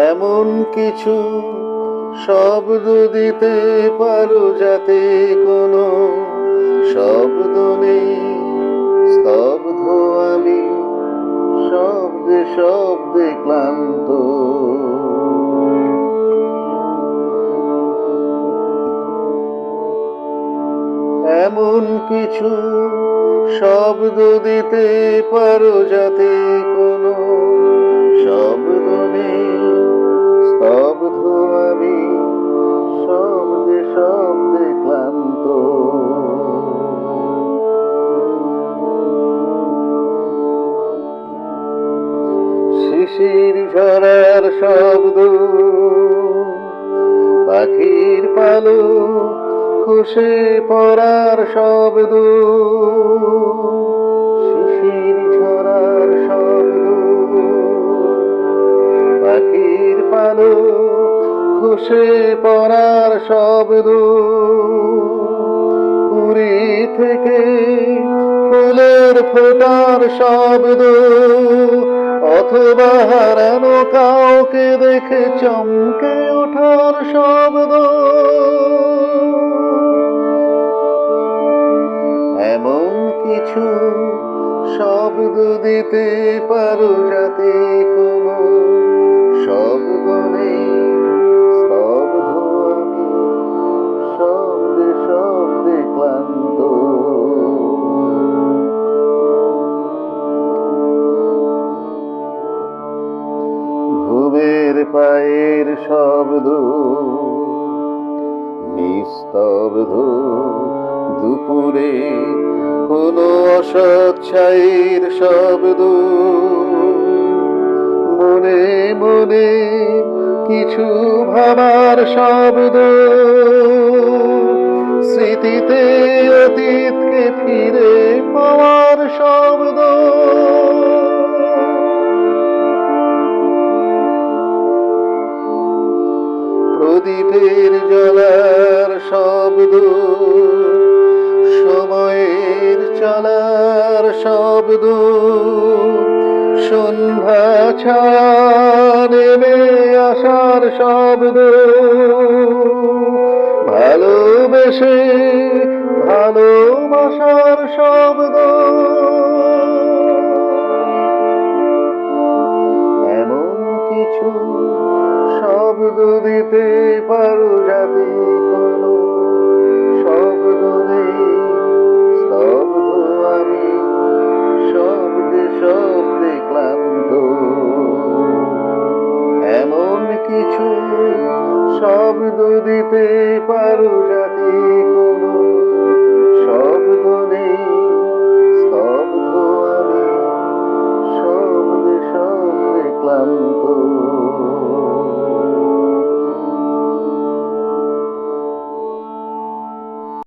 এমন কিছু শব্দ দিতে পারো যাতে কোনো শব্দ নেই, স্তব্ধ আমি শব্দে শব্দে ক্লান্ত। এমন কিছু শব্দ দিতে পারো যাতে কোনো শব্দ নেই, স্তব্ধ আমি শব্দে শব্দে ক্লান্ত। শিশির ঝরার শব্দ, পাখির পালক খসে পড়ার শব্দ, শিশির ঝরার শব্দ, পাখির পালক খসে পড়ার শব্দ, কুড়ি থেকে ফুলের ফোটার শব্দ, অথবা হারানো কাউকে দেখে চমকে ওঠার শব্দ। এমন কিছু শব্দ দিতে পারো যাতে কোনো শব্দ নেই, স্তব্ধ আমি শব্দে শব্দে ক্লান্ত। ঘুমের পায়ের শব্দ, নিস্তব্ধ দুপুরে কোনো অসৎ ছাইয়ের শব্দ, মনে মনে কিছু ভাবার শব্দ, স্মৃতিতে অতীতকে ফিরে পাওয়ার শব্দ। প্রদীপের জ্বলার শব্দ, সময়ের চলার শব্দ, সন্ধ্যা ছায়া নেমে আসার শব্দ, ভালোবেসে ভালোবাসার শব্দ। এমন কিছু শব্দ দিতে পারো যাতে কোনো শব্দ নেই, স্তব্ধ আমি শব্দে শব্দে ক্লান্ত। এমন কিছু শব্দ দিতে পারো যাতে কোনো শব্দ নেই, স্তব্ধ আমি শব্দে শব্দে ক্লান্ত।